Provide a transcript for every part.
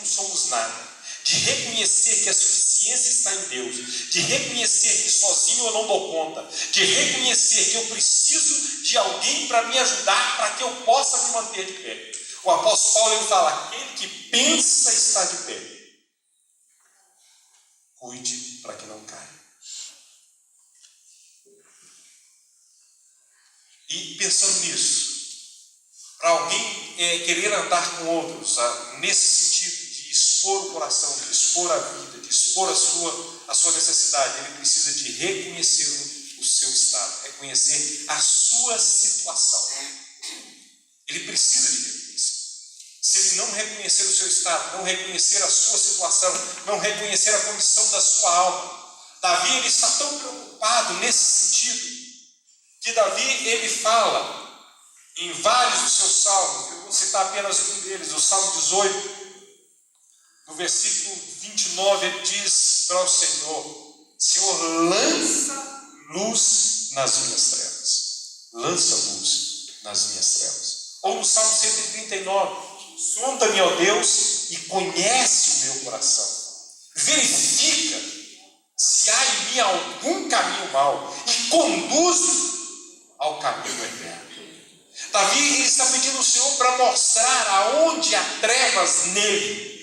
somos nada, de reconhecer que a suficiência está em Deus, de reconhecer que sozinho eu não dou conta, de reconhecer que eu preciso de alguém para me ajudar, para que eu possa me manter de pé. O apóstolo Paulo ele fala: aquele que pensa estar de pé, cuide para que não caia. E pensando nisso, para alguém querer andar com outros, nesse sentido de expor o coração, de expor a vida, de expor a sua necessidade, ele precisa de reconhecer o seu estado, reconhecer a sua situação. Ele precisa de reconhecer. Se ele não reconhecer o seu estado, não reconhecer a sua situação, não reconhecer a condição da sua alma, Davi ele está tão preocupado nesse sentido, que Davi ele fala em vários dos seus salmos. Eu vou citar apenas um deles, o Salmo 18, no versículo 29, ele diz para o Senhor: Senhor, lança luz nas minhas trevas. Lança luz nas minhas trevas. Ou no Salmo 139, sonda-me, ó Deus, e conhece o meu coração. Verifica se há em mim algum caminho mau e conduz-me ao caminho eterno. Davi ele está pedindo ao Senhor para mostrar aonde há trevas nele.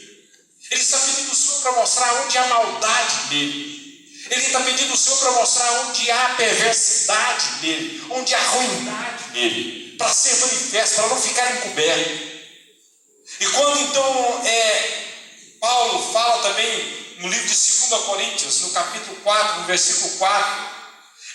Ele está pedindo ao Senhor para mostrar onde há maldade nele. Ele está pedindo ao Senhor para mostrar onde há perversidade nele, onde há ruindade nele, para ser manifesto, para não ficar encoberto. E quando então Paulo fala também no livro de 2 Coríntios, no capítulo 4, no versículo 4,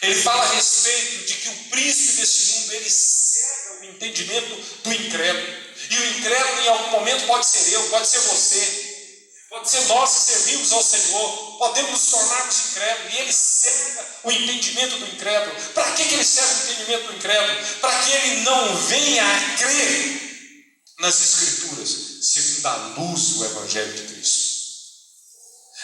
ele fala a respeito de que o príncipe desse mundo, ele cega o entendimento do incrédulo. E o incrédulo em algum momento pode ser eu, pode ser você, pode ser nós que servimos ao Senhor, podemos nos tornarmos incrédulos. E ele cega o entendimento do incrédulo. Para que ele cega o entendimento do incrédulo? Para que ele não venha a crer nas Escrituras, segundo a luz do Evangelho de Cristo.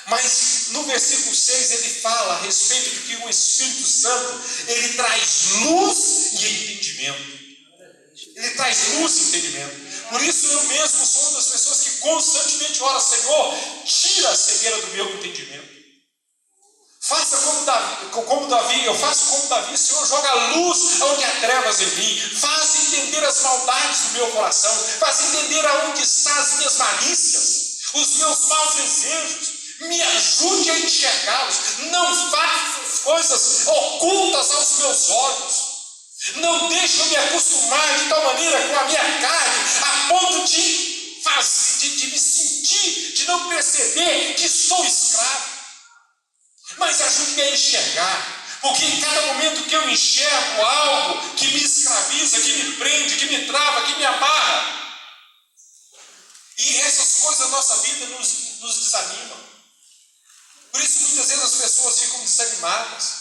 Mas no versículo 6 ele fala a respeito de que o Espírito Santo ele traz luz e entendimento. Ele traz luz e entendimento. Por isso eu mesmo sou uma das pessoas que constantemente ora: Senhor, tira a cegueira do meu entendimento. Faça como Davi, eu faço como Davi: Senhor, joga luz onde há trevas em mim, faz entender as maldades do meu coração, faz entender aonde estão as minhas malícias, os meus maus desejos, me ajude a enxergá-los, não faça as coisas ocultas aos meus olhos, não deixe eu me acostumar de tal maneira com a minha carne, a ponto de me sentir, de não perceber que sou escravo. Mas ajude-me a enxergar, porque em cada momento que eu enxergo algo que me escraviza, que me prende, que me trava, que me amarra, e essas coisas da nossa vida nos desanimam. Por isso muitas vezes as pessoas ficam desanimadas,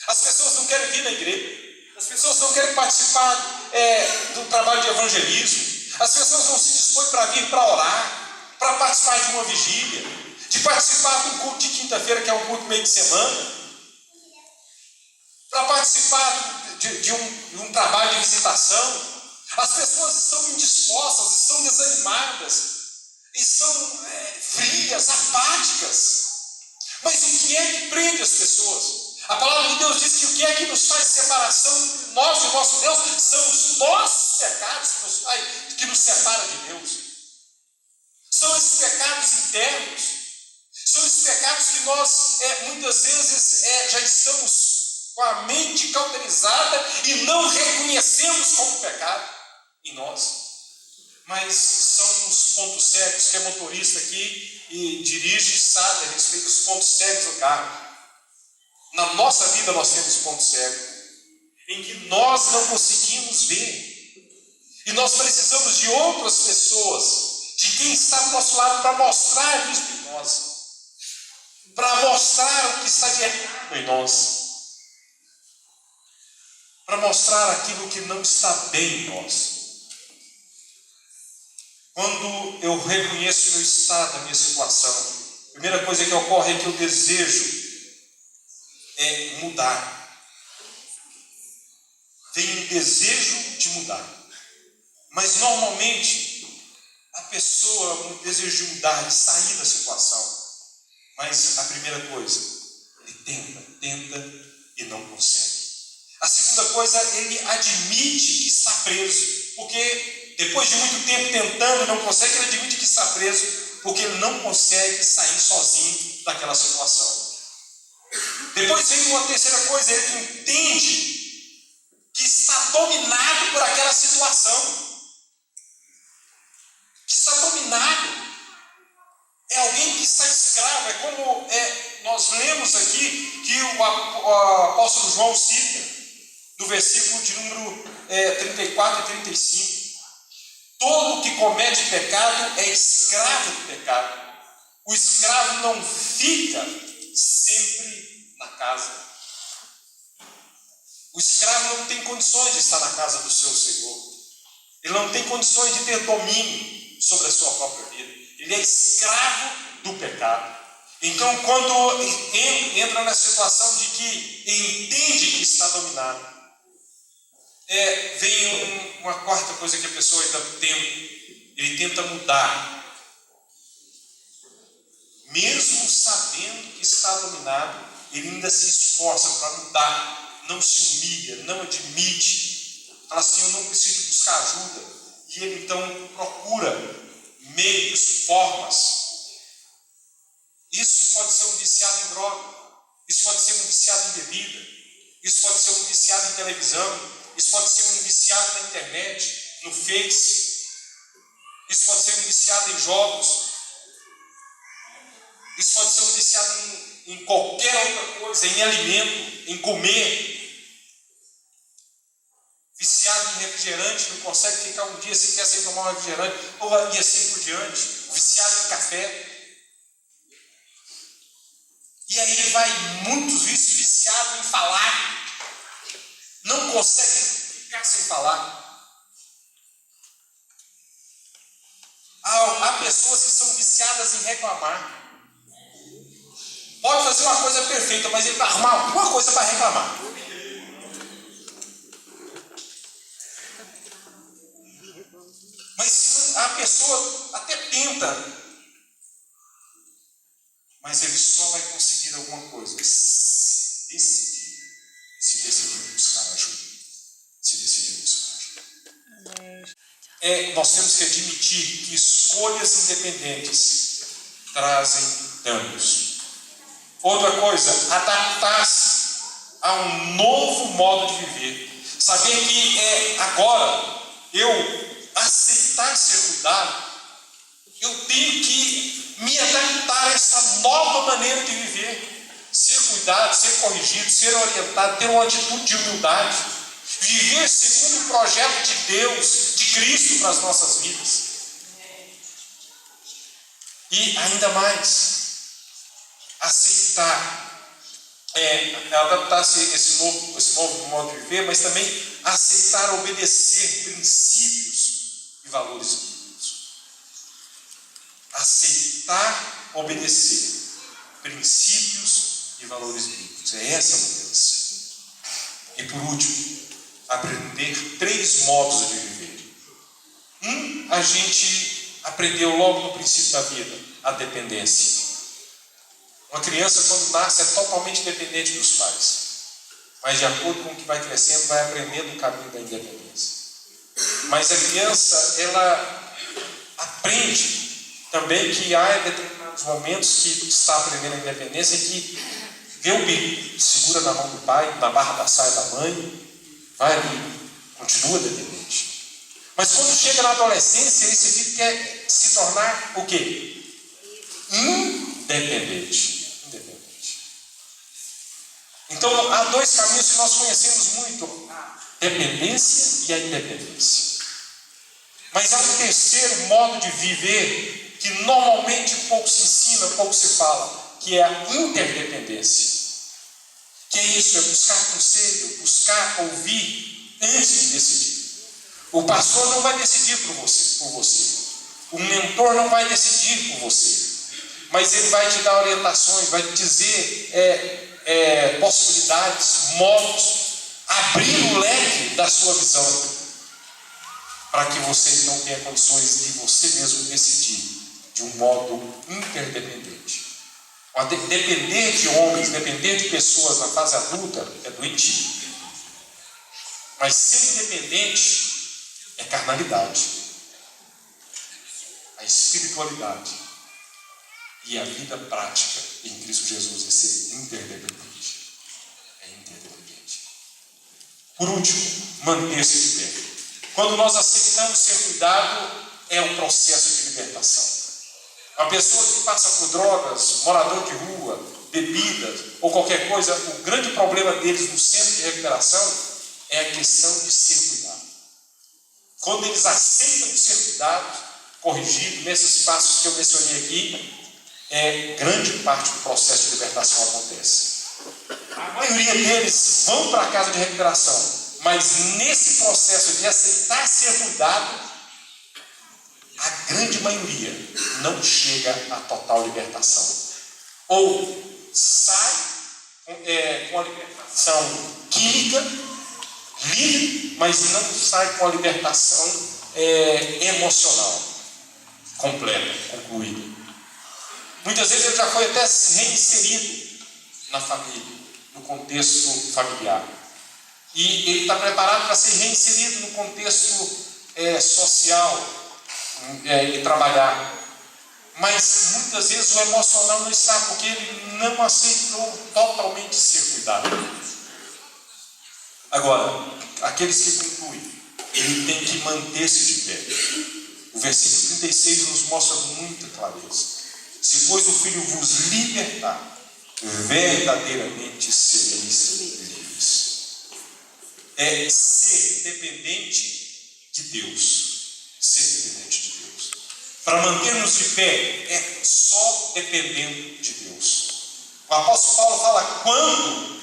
as pessoas não querem vir na igreja, as pessoas não querem participar do trabalho de evangelismo, as pessoas não se dispõem para vir para orar, para participar de uma vigília, de participar de um culto de quinta-feira, que é um culto meio de semana, para participar de um trabalho de visitação. As pessoas estão indispostas, estão desanimadas, estão frias, apáticas. Mas o que é que prende as pessoas? A palavra de Deus diz que o que é que nos faz separação entre nós e o nosso Deus são os nossos pecados que nos separam de Deus. São esses pecados internos. São esses pecados que nós muitas vezes já estamos com a mente cauterizada e não reconhecemos como pecado em nós. Mas são os pontos cegos que é motorista aqui e dirige e sabe a respeito dos pontos cegos do carro. Na nossa vida nós temos pontos cegos em que nós não conseguimos ver. E nós precisamos de outras pessoas, de quem está do nosso lado, para mostrar isso em nós, para mostrar o que está de errado em nós, para mostrar aquilo que não está bem em nós. Quando eu reconheço o meu estado, a minha situação, a primeira coisa que ocorre é que eu desejo mudar. Tenho um desejo de mudar. Mas normalmente a pessoa um desejo de mudar, de sair da situação. Mas a primeira coisa, ele tenta e não consegue. A segunda coisa, ele admite que está preso, porque depois de muito tempo tentando e não consegue, ele admite que está preso, porque ele não consegue sair sozinho daquela situação. Depois vem uma terceira coisa, ele entende que está dominado por aquela situação. Que está dominado. É alguém que está escravo. É como nós lemos aqui que o apóstolo João cita no versículo de número 34 e 35. Todo que comete pecado é escravo do pecado. O escravo não fica sempre na casa. O escravo não tem condições de estar na casa do seu Senhor. Ele não tem condições de ter domínio sobre a sua própria vida. Ele é escravo do pecado. Então, quando entra na situação de que entende que está dominado, vem uma quarta coisa que a pessoa ainda tenta. Ele tenta mudar. Mesmo sabendo que está dominado, ele ainda se esforça para mudar. Não se humilha, não admite. Fala assim, eu não preciso buscar ajuda. E ele então procura meios, formas. Isso pode ser um viciado em droga. Isso pode ser um viciado em bebida. Isso pode ser um viciado em televisão. Isso pode ser um viciado na internet, no Face. Isso pode ser um viciado em jogos. Isso pode ser um viciado em qualquer outra coisa, em alimento, em comer. Viciado em refrigerante, não consegue ficar um dia sequer sem tomar um refrigerante, e assim por diante. Viciado em café. E aí vai muitos vícios, viciado em falar. Não consegue ficar sem falar. Há pessoas que são viciadas em reclamar. Pode fazer uma coisa perfeita, mas ele vai arrumar alguma coisa para reclamar. Mas a pessoa até tenta, mas ele só vai conseguir alguma coisa se decidir buscar ajuda. Se decidir buscar ajuda. Nós temos que admitir que escolhas independentes trazem danos. Outra coisa, adaptar-se a um novo modo de viver. Saber que agora eu aceitar ser cuidado, eu tenho que me adaptar a essa nova maneira de viver. Ser cuidado, ser corrigido, ser orientado, ter uma atitude de humildade. Viver segundo o projeto de Deus, de Cristo para as nossas vidas. E ainda mais, aceitar, adaptar-se a esse novo modo de viver, mas também aceitar obedecer princípios e valores bíblicos. Aceitar obedecer princípios e valores bíblicos. É essa a mudança. E por último, aprender 3 modos de viver. A gente aprendeu logo no princípio da vida, a dependência. Uma criança, quando nasce, é totalmente dependente dos pais. Mas, de acordo com o que vai crescendo, vai aprendendo o caminho da independência. Mas a criança, ela aprende também que há determinados momentos que está aprendendo a independência, que vê o perigo, segura na mão do pai, na barra da saia da mãe, vai ali, continua dependente. Mas quando chega na adolescência, esse filho quer se tornar o quê? Independente. Então, há 2 caminhos que nós conhecemos muito: a dependência e a independência. Mas há um terceiro modo de viver que normalmente pouco se ensina, pouco se fala, que é a interdependência. Que é isso, é buscar conselho, buscar ouvir antes de decidir. O pastor não vai decidir por você. O mentor não vai decidir por você. Mas ele vai te dar orientações, vai te dizer possibilidades, modos, abrir o leque da sua visão. para que você então tenha condições de você mesmo decidir de um modo interdependente. Depender de homens, depender de pessoas na fase adulta é doentio. Mas ser independente é carnalidade. A espiritualidade e a vida prática em Cristo Jesus é ser interdependente. É interdependente. Por último, manter-se de pé. Quando nós aceitamos ser cuidado, é um processo de libertação. Uma pessoa que passa por drogas, morador de rua, bebidas ou qualquer coisa, o grande problema deles no centro de recuperação é a questão de ser cuidado. Quando eles aceitam ser cuidados, corrigido, nesses passos que eu mencionei aqui, grande parte do processo de libertação acontece. A maioria deles vão para a casa de recuperação, mas nesse processo de aceitar ser cuidado, a grande maioria não chega à total libertação. Ou sai com a libertação química, livre, mas não sai com a libertação emocional completa, concluída. Muitas vezes ele já foi até reinserido na família, no contexto familiar. E ele está preparado para ser reinserido no contexto social e trabalhar. Mas muitas vezes o emocional não está, porque ele não aceitou totalmente ser cuidado. Agora, aqueles que concluem, ele tem que manter-se de pé. O versículo 36 nos mostra com muita clareza. Se pois o Filho vos libertar, verdadeiramente sereis livres. É ser dependente de Deus. Ser dependente de Deus. Para manter-nos de pé, é só dependendo de Deus. O apóstolo Paulo fala: quando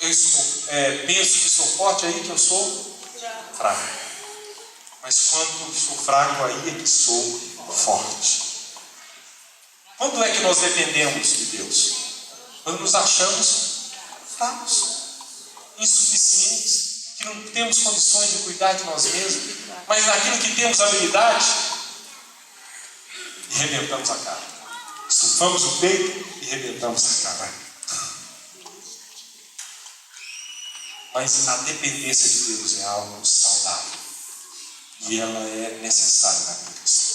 eu penso que sou forte, aí que eu sou fraco. Mas quando eu sou fraco, aí é que sou forte. Quando é que nós dependemos de Deus? Quando nos achamos fracos, insuficientes, que não temos condições de cuidar de nós mesmos, mas naquilo que temos habilidade, e rebentamos a cara. Estufamos o peito e rebentamos a cara. Mas a dependência de Deus é algo saudável. E ela é necessária na vida cristã.